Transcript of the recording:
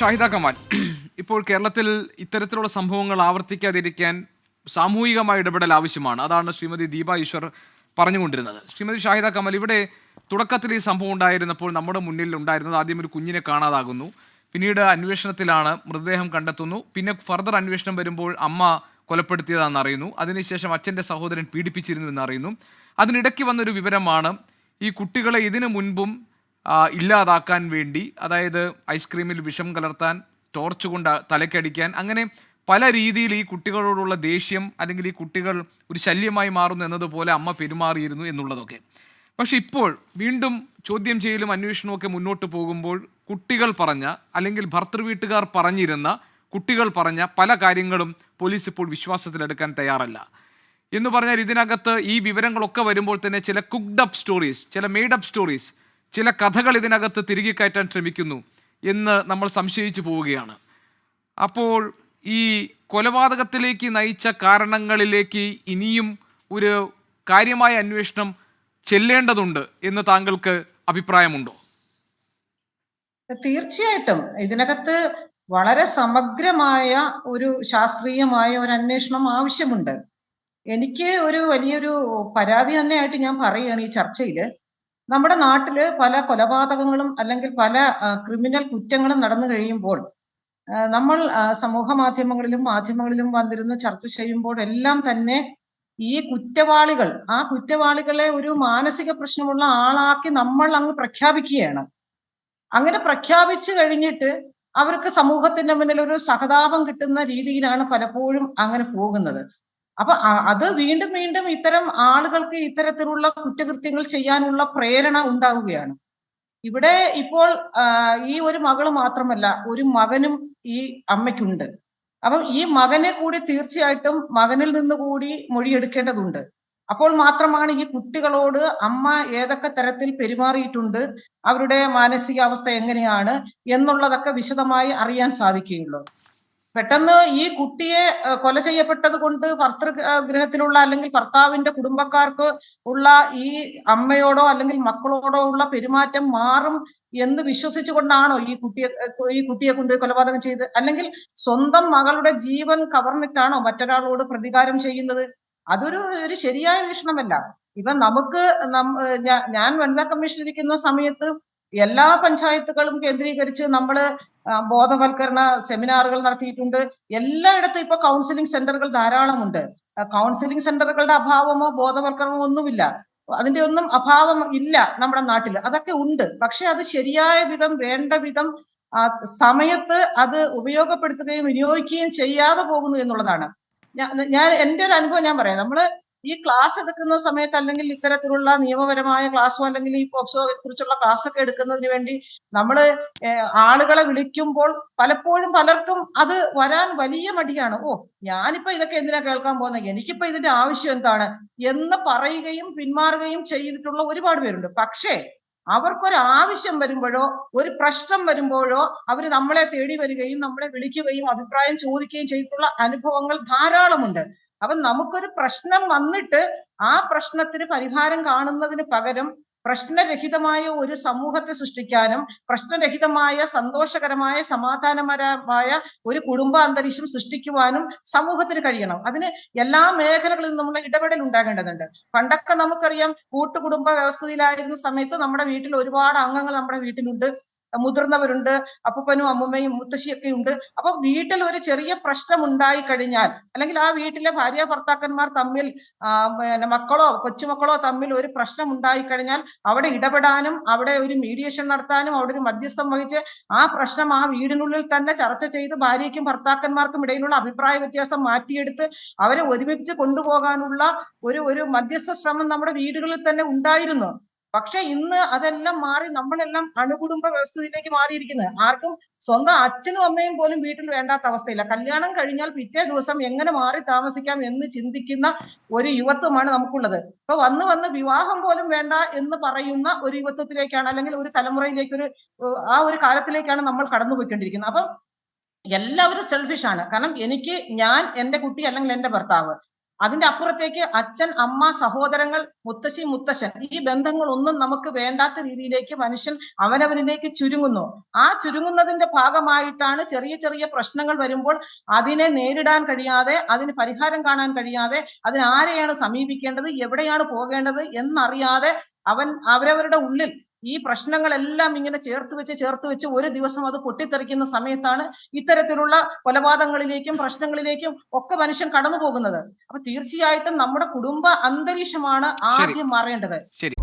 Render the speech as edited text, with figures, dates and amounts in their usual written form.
ഷാഹിദ കമാൽ, ഇപ്പോൾ കേരളത്തിൽ ഇത്തരത്തിലുള്ള സംഭവങ്ങൾ ആവർത്തിക്കാതിരിക്കാൻ സാമൂഹികമായ ഇടപെടൽ ആവശ്യമാണ്. അതാണ് ശ്രീമതി ദീപ ഈശ്വർ പറഞ്ഞുകൊണ്ടിരുന്നത്. ശ്രീമതി ഷാഹിദ കമാൽ, ഇവിടെ തുടക്കത്തിൽ ഈ സംഭവം ഉണ്ടായിരുന്നപ്പോൾ നമ്മുടെ മുന്നിൽ ഉണ്ടായിരുന്നത് ആദ്യം ഒരു കുഞ്ഞിനെ കാണാതാകുന്നു, പിന്നീട് അന്വേഷണത്തിലാണ് മൃതദേഹം കണ്ടെത്തുന്നു, പിന്നെ ഫർദർ അന്വേഷണം വരുമ്പോൾ അമ്മ കൊലപ്പെടുത്തിയതാണെന്ന് അറിയുന്നു, അതിനുശേഷം അച്ഛൻ്റെ സഹോദരൻ പീഡിപ്പിച്ചിരുന്നു എന്നറിയുന്നു. അതിനിടയ്ക്ക് വന്നൊരു വിവരമാണ് ഈ കുട്ടികളെ ഇതിനു മുൻപും ഇല്ലാതാക്കാൻ വേണ്ടി, അതായത് ഐസ്ക്രീമിൽ വിഷം കലർത്താൻ, ടോർച്ച് കൊണ്ട് തലക്കടിക്കാൻ, അങ്ങനെ പല രീതിയിൽ ഈ കുട്ടികളോടുള്ള ദേഷ്യം അല്ലെങ്കിൽ ഈ കുട്ടികൾ ഒരു ശല്യമായി മാറുന്നു എന്നതുപോലെ അമ്മ പെരുമാറിയിരുന്നു എന്നുള്ളതൊക്കെ. പക്ഷെ ഇപ്പോൾ വീണ്ടും ചോദ്യം ചെയ്യലും അന്വേഷണവും ഒക്കെ മുന്നോട്ട് പോകുമ്പോൾ കുട്ടികൾ പറഞ്ഞ, അല്ലെങ്കിൽ ഭർത്തൃവീട്ടുകാർ പറഞ്ഞിരുന്ന, കുട്ടികൾ പറഞ്ഞ പല കാര്യങ്ങളും പോലീസ് ഇപ്പോൾ വിശ്വാസത്തിലെടുക്കാൻ തയ്യാറല്ല. എന്ന് പറഞ്ഞാൽ ഇതിനകത്ത് ഈ വിവരങ്ങളൊക്കെ വരുമ്പോൾ തന്നെ ചില കുക്ഡ് അപ്പ് സ്റ്റോറീസ്, ചില മെയ്ഡ് അപ്പ് സ്റ്റോറീസ്, ചില കഥകൾ ഇതിനകത്ത് തിരികെ കയറ്റാൻ ശ്രമിക്കുന്നു എന്ന് നമ്മൾ സംശയിച്ചു പോവുകയാണ്. അപ്പോൾ ഈ കൊലപാതകത്തിലേക്ക് നയിച്ച കാരണങ്ങളിലേക്ക് ഇനിയും ഒരു കാര്യമായ അന്വേഷണം ചെല്ലേണ്ടതുണ്ട് എന്ന് താങ്കൾക്ക് അഭിപ്രായമുണ്ടോ? തീർച്ചയായിട്ടും ഇതിനകത്ത് വളരെ സമഗ്രമായ ഒരു ശാസ്ത്രീയമായ ഒരു അന്വേഷണം ആവശ്യമുണ്ട്. എനിക്ക് ഒരു വലിയൊരു പരാതി തന്നെയായിട്ട് ഞാൻ പറയുകയാണ് ഈ ചർച്ചയിൽ. നമ്മുടെ നാട്ടില് പല കൊലപാതകങ്ങളും അല്ലെങ്കിൽ പല ക്രിമിനൽ കുറ്റങ്ങളും നടന്നു കഴിയുമ്പോൾ നമ്മൾ സമൂഹ മാധ്യമങ്ങളിലും വന്നിരുന്ന് ചർച്ച ചെയ്യുമ്പോൾ എല്ലാം തന്നെ ഈ ആ കുറ്റവാളികളെ ഒരു മാനസിക പ്രശ്നമുള്ള ആളാക്കി നമ്മൾ അങ്ങ് പ്രഖ്യാപിക്കുകയാണ്. അങ്ങനെ പ്രഖ്യാപിച്ചു കഴിഞ്ഞിട്ട് അവർക്ക് സമൂഹത്തിന്റെ മുന്നിൽ ഒരു സഹതാപം കിട്ടുന്ന രീതിയിലാണ് പലപ്പോഴും അങ്ങനെ പോകുന്നത്. അപ്പൊ അത് വീണ്ടും വീണ്ടും ഇത്തരം ആളുകൾക്ക് ഇത്തരത്തിലുള്ള കുറ്റകൃത്യങ്ങൾ ചെയ്യാനുള്ള പ്രേരണ ഉണ്ടാവുകയാണ്. ഇവിടെ ഇപ്പോൾ ഈ ഒരു മകള് മാത്രമല്ല, ഒരു മകനും ഈ അമ്മയ്ക്കുണ്ട്. അപ്പം ഈ മകനെ കൂടി തീർച്ചയായിട്ടും മകനിൽ നിന്ന് കൂടി മൊഴിയെടുക്കേണ്ടതുണ്ട്. അപ്പോൾ മാത്രമാണ് ഈ കുട്ടികളോട് അമ്മ ഏതൊക്കെ തരത്തിൽ പെരുമാറിയിട്ടുണ്ട്, അവരുടെ മാനസികാവസ്ഥ എങ്ങനെയാണ് എന്നുള്ളതൊക്കെ വിശദമായി അറിയാൻ സാധിക്കുകയുള്ളൂ. പെട്ടെന്ന് ഈ കുട്ടിയെ കൊല ചെയ്യപ്പെട്ടത് കൊണ്ട് ഭർതൃഗൃഹത്തിലുള്ള അല്ലെങ്കിൽ ഭർത്താവിന്റെ കുടുംബക്കാർക്ക് ഉള്ള ഈ അമ്മയോടോ അല്ലെങ്കിൽ മക്കളോടോ ഉള്ള പെരുമാറ്റം മാറും എന്ന് വിശ്വസിച്ചുകൊണ്ടാണോ ഈ കുട്ടിയെ കൊണ്ട് കൊലപാതകം ചെയ്ത്, അല്ലെങ്കിൽ സ്വന്തം മകളുടെ ജീവൻ കവർന്നിട്ടാണോ മറ്റൊരാളോട് പ്രതികാരം ചെയ്യുന്നത്? അതൊരു ശരിയായ വീക്ഷണമല്ല. ഇപ്പൊ നമുക്ക് ഞാൻ വനിതാ കമ്മീഷൻ ഇരിക്കുന്ന സമയത്ത് എല്ലാ പഞ്ചായത്തുകളും കേന്ദ്രീകരിച്ച് നമ്മള് ബോധവൽക്കരണ സെമിനാറുകൾ നടത്തിയിട്ടുണ്ട്. എല്ലായിടത്തും ഇപ്പൊ കൗൺസിലിംഗ് സെന്ററുകൾ ധാരാളമുണ്ട്. കൗൺസിലിംഗ് സെന്ററുകളുടെ അഭാവമോ ബോധവൽക്കരണമോ ഒന്നുമില്ല. അതിന്റെ ഒന്നും അഭാവം ഇല്ല നമ്മുടെ നാട്ടിൽ. അതൊക്കെ ഉണ്ട്. പക്ഷെ അത് ശരിയായ വിധം, വേണ്ട വിധം സമയത്ത് അത് ഉപയോഗപ്പെടുത്തുകയും വിനിയോഗിക്കുകയും ചെയ്യാതെ പോകുന്നു എന്നുള്ളതാണ്. ഞാൻ എൻ്റെ ഒരു അനുഭവം ഞാൻ പറയാം. നമ്മള് ഈ ക്ലാസ് എടുക്കുന്ന സമയത്ത്, അല്ലെങ്കിൽ ഇത്തരത്തിലുള്ള നിയമപരമായ ക്ലാസ്സോ അല്ലെങ്കിൽ ഈ പോക്സോയെ കുറിച്ചുള്ള ക്ലാസ് ഒക്കെ എടുക്കുന്നതിന് വേണ്ടി നമ്മള് ആളുകളെ വിളിക്കുമ്പോൾ പലപ്പോഴും പലർക്കും അത് വരാൻ വലിയ മടിയാണ്. ഞാനിപ്പോ ഇതൊക്കെ എന്തിനാ കേൾക്കാൻ പോകുന്നത്, എനിക്കിപ്പോ ഇതിന്റെ ആവശ്യം എന്താണ് എന്ന് പറയുകയും പിന്മാറുകയും ചെയ്തിട്ടുള്ള ഒരുപാട് പേരുണ്ട്. പക്ഷേ അവർക്കൊരു ആവശ്യം വരുമ്പോഴോ ഒരു പ്രശ്നം വരുമ്പോഴോ അവർ നമ്മളെ തേടി വരികയും നമ്മളെ വിളിക്കുകയും അഭിപ്രായം ചോദിക്കുകയും ചെയ്തിട്ടുള്ള അനുഭവങ്ങൾ ധാരാളമുണ്ട്. അപ്പൊ നമുക്കൊരു പ്രശ്നം വന്നിട്ട് ആ പ്രശ്നത്തിന് പരിഹാരം കാണുന്നതിന് പകരം പ്രശ്നരഹിതമായ ഒരു സമൂഹത്തെ സൃഷ്ടിക്കാനും പ്രശ്നരഹിതമായ സന്തോഷകരമായ സമാധാനപരമായ ഒരു കുടുംബ അന്തരീക്ഷം സൃഷ്ടിക്കുവാനും സമൂഹത്തിന് കഴിയണം. അതിന് എല്ലാ മേഖലകളിലും നമ്മൾ ഇടപെടൽ ഉണ്ടാകേണ്ടതുണ്ട്. പണ്ടൊക്കെ നമുക്കറിയാം, കൂട്ടുകുടുംബ വ്യവസ്ഥയിലായിരുന്ന സമയത്ത് നമ്മുടെ വീട്ടിൽ ഒരുപാട് അംഗങ്ങൾ നമ്മുടെ വീട്ടിലുണ്ട്, മുതിർന്നവരുണ്ട്, അപ്പൂപ്പനും അമ്മുമ്മയും മുത്തശ്ശിയൊക്കെ ഉണ്ട്. അപ്പൊ വീട്ടിൽ ഒരു ചെറിയ പ്രശ്നം ഉണ്ടായി കഴിഞ്ഞാൽ, അല്ലെങ്കിൽ ആ വീട്ടിലെ ഭാര്യ ഭർത്താക്കന്മാർ തമ്മിൽ മക്കളോ കൊച്ചുമക്കളോ തമ്മിൽ ഒരു പ്രശ്നം ഉണ്ടായി കഴിഞ്ഞാൽ അവിടെ ഇടപെടാനും അവിടെ ഒരു മീഡിയേഷൻ നടത്താനും അവിടെ ഒരു മധ്യസ്ഥം വഹിച്ച് ആ പ്രശ്നം ആ വീടിനുള്ളിൽ തന്നെ ചർച്ച ചെയ്ത് ഭാര്യയ്ക്കും ഭർത്താക്കന്മാർക്കും ഇടയിലുള്ള അഭിപ്രായ വ്യത്യാസം മാറ്റിയെടുത്ത് അവരെ ഒരുമിച്ച് കൊണ്ടുപോകാനുള്ള ഒരു മധ്യസ്ഥ ശ്രമം നമ്മുടെ വീടുകളിൽ തന്നെ ഉണ്ടായിരുന്നു. പക്ഷെ ഇന്ന് അതെല്ലാം മാറി നമ്മളെല്ലാം അണുകുടുംബ വ്യവസ്ഥയിലേക്ക് മാറിയിരിക്കുന്നത്. ആർക്കും സ്വന്തം അച്ഛനും അമ്മയും പോലും വീട്ടിൽ വേണ്ടാത്ത അവസ്ഥയില്ല. കല്യാണം കഴിഞ്ഞാൽ പിറ്റേ ദിവസം എങ്ങനെ മാറി താമസിക്കാം എന്ന് ചിന്തിക്കുന്ന ഒരു യുവത്വമാണ് നമുക്കുള്ളത്. ഇപ്പൊ വന്ന് വിവാഹം പോലും വേണ്ട എന്ന് പറയുന്ന ഒരു യുവത്വത്തിലേക്കാണ്, അല്ലെങ്കിൽ ഒരു തലമുറയിലേക്ക്, ആ ഒരു കാലത്തിലേക്കാണ് നമ്മൾ കടന്നുപോയിക്കൊണ്ടിരിക്കുന്നത്. അപ്പം എല്ലാവരും സെൽഫിഷാണ്. കാരണം ഞാൻ, എന്റെ കുട്ടി അല്ലെങ്കിൽ എന്റെ ഭർത്താവ്, അതിന്റെ അപ്പുറത്തേക്ക് അച്ഛൻ, അമ്മ, സഹോദരങ്ങൾ, മുത്തശ്ശി, മുത്തശ്ശൻ, ഈ ബന്ധങ്ങളൊന്നും നമുക്ക് വേണ്ടാത്ത രീതിയിലേക്ക് മനുഷ്യൻ അവനവനിലേക്ക് ചുരുങ്ങുന്നു. ആ ചുരുങ്ങുന്നതിന്റെ ഭാഗമായിട്ടാണ് ചെറിയ ചെറിയ പ്രശ്നങ്ങൾ വരുമ്പോൾ അതിനെ നേരിടാൻ കഴിയാതെ, അതിന് പരിഹാരം കാണാൻ കഴിയാതെ, അതിന് ആരെയാണ് സമീപിക്കേണ്ടത്, എവിടെയാണ് പോകേണ്ടത് എന്നറിയാതെ അവരവരുടെ ഉള്ളിൽ ഈ പ്രശ്നങ്ങളെല്ലാം ഇങ്ങനെ ചേർത്ത് വെച്ച് ഒരു ദിവസം അത് പൊട്ടിത്തെറിക്കുന്ന സമയത്താണ് ഇത്തരത്തിലുള്ള കൊലപാതകങ്ങളിലേക്കും പ്രശ്നങ്ങളിലേക്കും ഒക്കെ മനുഷ്യൻ കടന്നു പോകുന്നത്. അപ്പൊ തീർച്ചയായിട്ടും നമ്മുടെ കുടുംബ അന്തരീക്ഷമാണ് ആദ്യം മാറേണ്ടത്. ശരി.